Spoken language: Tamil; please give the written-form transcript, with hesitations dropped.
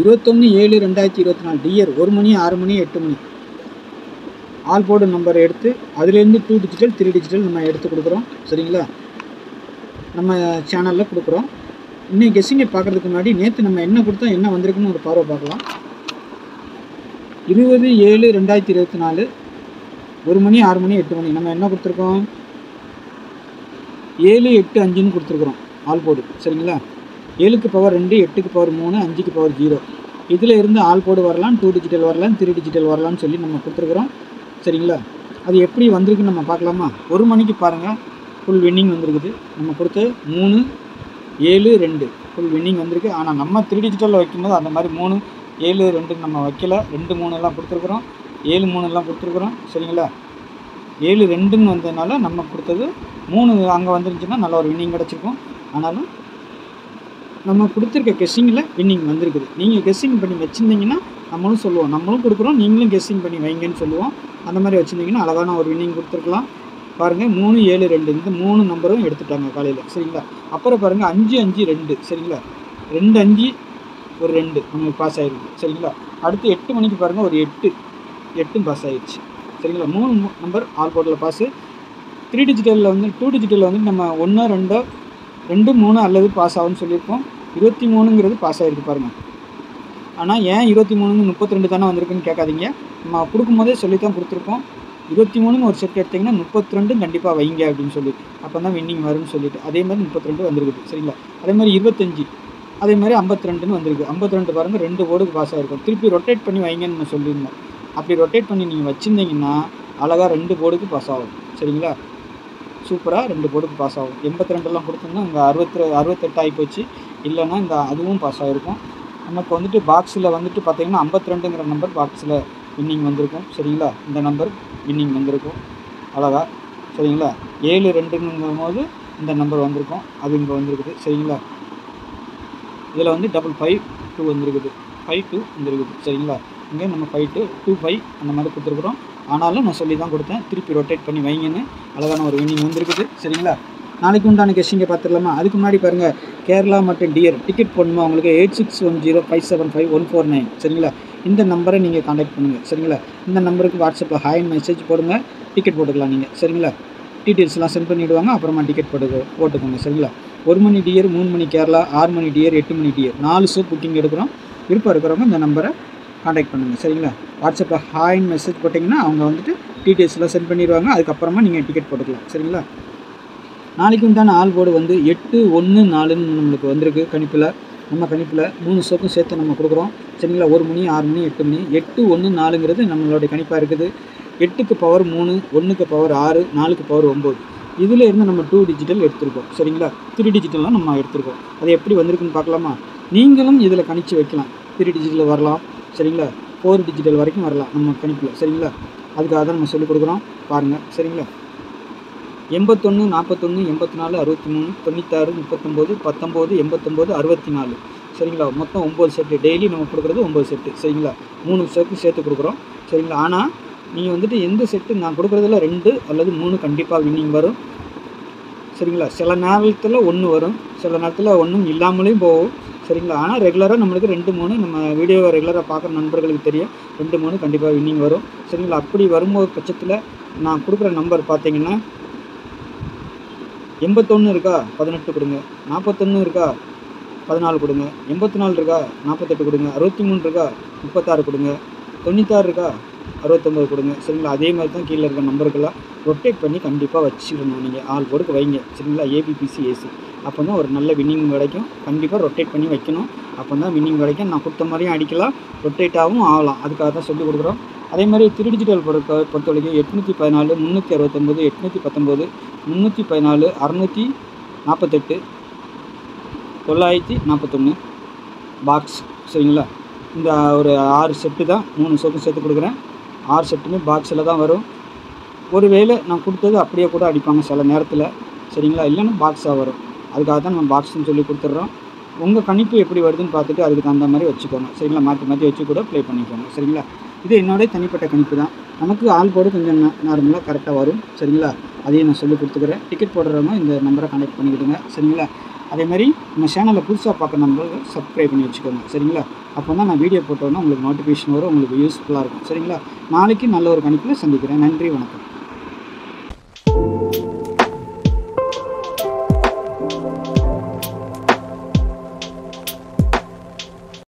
21/7/2024 டியர் 1 மணி 6 மணி 8 மணி ஆல் போர்டு நம்பர் எடுத்து அதுலேருந்து 2 டிஜிட்டல் 3 டிஜிட்டல் நம்ம எடுத்து கொடுக்குறோம். சரிங்களா, நம்ம சேனலில் கொடுக்குறோம். இன்னும் கெஸ்ஸிங்கை பார்க்குறதுக்கு முன்னாடி நேற்று நம்ம என்ன கொடுத்தோம் என்ன வந்திருக்குன்னு ஒரு பார்வை பார்க்கலாம். 20/7/2024 1 மணி 6 மணி 8 மணி நம்ம என்ன கொடுத்துருக்கோம் 7 8 5ன்னு கொடுத்துருக்குறோம் ஆல் போர்டு. சரிங்களா, 7க்கு பவர் 2, 8க்கு பவர் 3, 5க்கு பவர் 0. இதில் இருந்து ஆல் போர்டு வரலாம், 2 டிஜிட்டல் வரலாம், 3 டிஜிட்டல் வரலாம்னு சொல்லி நம்ம கொடுத்துருக்குறோம். சரிங்களா, அது எப்படி வந்திருக்குன்னு நம்ம பார்க்கலாமா. 1 மணிக்கு பாருங்கள் ஃபுல் வின்னிங் வந்திருக்குது. நம்ம கொடுத்த 3 7 2 ஃபுல் வின்னிங் வந்திருக்கு. ஆனால் நம்ம 3 டிஜிட்டலில் வைக்கும்போது அந்த மாதிரி 3 7 2 நம்ம வைக்கல. 2 3 எல்லாம் கொடுத்துருக்குறோம், 7 3 எல்லாம் கொடுத்துருக்குறோம். சரிங்களா, 7 2ன்னு வந்ததுனால நம்ம கொடுத்தது 3 அங்கே வந்துருந்துச்சுன்னா நல்ல ஒரு வின்னிங் கிடச்சிருக்கும். ஆனாலும் நம்ம கொடுத்துருக்க கெஸ்ஸிங்கில் வின்னிங் வந்திருக்குது. நீங்கள் கெஸ்ஸிங் பண்ணி வச்சுருந்தீங்கன்னா நம்மளும் சொல்லுவோம், நம்மளும் கொடுக்குறோம், நீங்களும் கெஸ்ஸிங் பண்ணி வைங்கன்னு சொல்லுவோம். அந்த மாதிரி வச்சுருந்தீங்கன்னா அழகான ஒரு வின்னிங் கொடுத்துருக்கலாம். பாருங்கள் 3 7 2 இந்த 3 நம்பரும் எடுத்துட்டாங்க காலையில். சரிங்களா, அப்புறம் பாருங்கள் 5 5 2. சரிங்களா, 2 5 ஒரு 2 நமக்கு பாஸ் ஆகிருக்கு. சரிங்களா, அடுத்து 8 மணிக்கு பாருங்கள் ஒரு 8 பாஸ் ஆகிடுச்சு. சரிங்களா, 3 நம்பர் ஆல் போர்டில் பாஸு. 3 டிஜிட்டலில் வந்து 2 டிஜிட்டலில் வந்து நம்ம 1 2 2 3 அல்லது பாஸ் ஆகும்னு சொல்லியிருக்கோம். 23ங்கிறது பாஸ் ஆகிருக்கு பாருங்கள். ஆனால் ஏன் 23ங்க 32 தானே வந்திருக்குன்னு கேட்காதீங்க. நம்ம கொடுக்கும்போதே சொல்லி தான் கொடுத்துருக்கோம். 23ன்னு ஒரு செட் எடுத்திங்கன்னா 32 கண்டிப்பாக வைங்க அப்படின்னு சொல்லி, அப்போ தான் வின்னிங் வரும்னு சொல்லிட்டு அதே மாதிரி 32 வந்திருக்குது. சரிங்களா, அதே மாதிரி 25 அதே மாதிரி 52ன்னு வந்திருக்கு. 52 பாருங்கள் 2 போர்டுக்கு பாஸ் ஆகிருக்கும். திருப்பி ரொட்டேட் பண்ணி வைங்கன்னு நம்ம சொல்லியிருந்தோம். அப்படி ரொட்டேட் பண்ணி நீங்கள் வச்சுருந்தீங்கன்னா அழகாக 2 போர்டுக்கு பாஸ் ஆகும். சரிங்களா, சூப்பராக 2 போர்டுக்கு பாஸ் ஆகும். 82 கொடுத்தோம்னா இங்கே 68 ஆகி போச்சு. இல்லைன்னா இந்த அதுவும் பாஸ் ஆகிருக்கும். நமக்கு வந்துட்டு பாக்ஸில் வந்துட்டு பார்த்திங்கன்னா 52ங்கிற நம்பர் பாக்ஸில் வின்னிங் வந்திருக்கும். சரிங்களா, இந்த நம்பர் வின்னிங் வந்திருக்கும் அழகா. சரிங்களா, 7 2ங்கும் போது இந்த நம்பர் வந்திருக்கும், அது இங்கே வந்திருக்குது. சரிங்களா, இதில் வந்து 552 வந்திருக்குது, 52 வந்திருக்குது. சரிங்களா, இங்கே நம்ம 5225 அந்த மாதிரி கொடுத்துருக்குறோம். ஆனாலும் நான் சொல்லி தான் கொடுத்தேன், திருப்பி ரொட்டேட் பண்ணி வைங்கன்னு. அழகான ஒரு வின்னிங் வந்திருக்குது. சரிங்களா, நாளைக்கு உண்டான கெஸ்ஸிங்கை பார்த்துடலாமா. அதுக்கு முன்னாடி பாருங்கள் கேரளா மற்றும் டியர் டிக்கெட் போடணுமா உங்களுக்கு 8610575149. சரிங்களா, இந்த நம்பரை நீங்கள் காண்டாக்ட் பண்ணுங்கள். சரிங்களா, இந்த நம்பருக்கு வாட்ஸ்அப்பில் ஹாய் மெசேஜ் போடுங்க, டிக்கெட் போட்டுக்கலாம் நீங்கள். சரிங்களா, டீட்டெயில்ஸ்லாம் சென்ட் பண்ணிவிடுவாங்க, அப்புறமா டிக்கெட் போட்டுக்கோங்க. சரிங்களா, 1 மணி டியர் 3 மணி கேரளா 6 மணி டியர் 8 மணி டியர் 4 ஷோ புக்கிங் எடுக்கிறோம். விருப்பம் இருக்கிறவங்க இந்த நம்பரை காண்டாக்ட் பண்ணுங்கள். சரிங்களா, வாட்ஸ்அப்பில் ஹாய்ன்னு மெசேஜ் போட்டிங்கன்னா அவங்க வந்துட்டு டீட்டெயில்ஸ்லாம் சென்ட் பண்ணிடுவாங்க. அதுக்கப்புறமா நீங்கள் டிக்கெட் போட்டுக்கலாம். சரிங்களா, நாளைக்கு உண்டான ஆல் போர்டு வந்து 8 1 4ன்னு நம்மளுக்கு வந்திருக்கு கணிப்பில். நம்ம கணிப்பில் 3 ஷோக்கும் சேர்த்து நம்ம கொடுக்குறோம். சரிங்களா, 1 மணி 6 மணி 8 மணி 8 1 4ங்கிறது நம்மளுடைய கணிப்பாக இருக்குது. 8க்கு பவர் 3, 1க்கு பவர் 6, 4க்கு பவர் 9. இதில் இருந்து நம்ம 2 டிஜிட்டல் எடுத்திருக்கோம். சரிங்களா, 3 டிஜிட்டல்லாம் நம்ம எடுத்திருக்கோம். அது எப்படி வந்திருக்குன்னு பார்க்கலாமா. நீங்களும் இதில் கணிச்சு வைக்கலாம். 3 டிஜிட்டல் வரலாம். சரிங்களா, 4 டிஜிட்டல் வரைக்கும் வரலாம் நம்ம கணிப்பில். சரிங்களா, அதுக்காக தான் நம்ம சொல்லிக் கொடுக்குறோம் பாருங்கள். சரிங்களா, 81 41 84 63 96 39 19 89 64. சரிங்களா, மொத்தம் 9 செட்டு. டெய்லி நம்ம கொடுக்குறது 9 செட்டு. சரிங்களா, 3 செட்டு சேர்த்து கொடுக்குறோம். சரிங்களா, ஆனால் நீங்கள் வந்துட்டு எந்த செட்டு நான் கொடுக்குறதுல 2 அல்லது 3 கண்டிப்பாக வின்னிங் வரும். சரிங்களா, சில நேரத்தில் 1 வரும், சில நேரத்தில் ஒன்றும் இல்லாமலேயும் போகும். சரிங்களா, ஆனால் ரெகுலராக நம்மளுக்கு 2 3 நம்ம வீடியோவை ரெகுலராக பார்க்குற நண்பர்களுக்கு தெரியும் 2 3 கண்டிப்பாக வின்னிங் வரும். சரிங்களா, அப்படி வரும்போது பட்சத்தில் நான் கொடுக்குற நம்பர் பார்த்தீங்கன்னா 81 இருக்கா 18 கொடுங்க, 41 இருக்கா 14 கொடுங்க, 84 இருக்கா 48 கொடுங்க, 63 இருக்கா 36 கொடுங்க, 96 இருக்கா 69 கொடுங்க. சரிங்களா, அதே மாதிரி தான் கீழே இருக்க நம்பருக்கெல்லாம் ரொட்டேட் பண்ணி கண்டிப்பாக வச்சுக்கணும். நீங்கள் ஆல் போர்டுக்கு வைங்க. சரிங்களா, ஏபிபிசி ஏசி அப்போ தான் ஒரு நல்ல வின்னிங் கிடைக்கும். கண்டிப்பாக ரொட்டேட் பண்ணி வைக்கணும், அப்போ தான் வின்னிங் கிடைக்கும். நான் கொடுத்த மாதிரியும் அடிக்கலாம், ரொட்டேட்டாகவும் ஆகலாம். அதுக்காக தான் சொல்லிக் கொடுக்குறோம். அதே மாதிரி 3 டிஜிட்டல் பொறுத்த வரைக்கும் 814 369 819 314 648 941 பாக்ஸ். சரிங்களா, இந்த ஒரு 6 செட்டு தான் 3 ஷோக்கும் சேர்த்து கொடுக்குறேன். 6 செட்டுமே பாக்ஸில் தான் வரும். ஒருவேளை நான் கொடுத்தது அப்படியே கூட அடிப்பாங்க சில நேரத்தில். சரிங்களா, இல்லைன்னா பாக்ஸாக வரும். அதுக்காக தான் நம்ம பாக்ஸ்ன்னு சொல்லி கொடுத்துட்றோம். உங்கள் கணிப்பு எப்படி வருதுன்னு பார்த்துட்டு அதுக்கு தகுந்த மாதிரி வச்சுக்கோங்க. சரிங்களா, மாற்றி வச்சு கூட ப்ளே பண்ணிக்கோங்க. சரிங்களா, இது என்னோடய தனிப்பட்ட கணிப்பு தான். நமக்கு ஆல் போர்டு கொஞ்சம் நார்மலாக கரெக்டாக வரும். சரிங்களா, அதையும் நான் சொல்லி கொடுத்துக்கிறேன். டிக்கெட் போடுறவங்க இந்த நம்பரை கான்டாக்ட் பண்ணிக்கிடுங்க. சரிங்களா, அதே மாதிரி நம்ம சேனலை புதுசாக பார்க்க நண்பர்கள் சப்ஸ்கிரைப் பண்ணி வச்சுக்கோங்க சரிங்களா. அப்போ தான் நான் வீடியோ போட்டோன்னா உங்களுக்கு நோட்டிஃபிகேஷன் வரும், உங்களுக்கு யூஸ்ஃபுல்லாக இருக்கும் சரிங்களா. நாளைக்கு நல்ல ஒரு கணிப்பில் சந்திக்கிறேன். நன்றி, வணக்கம்.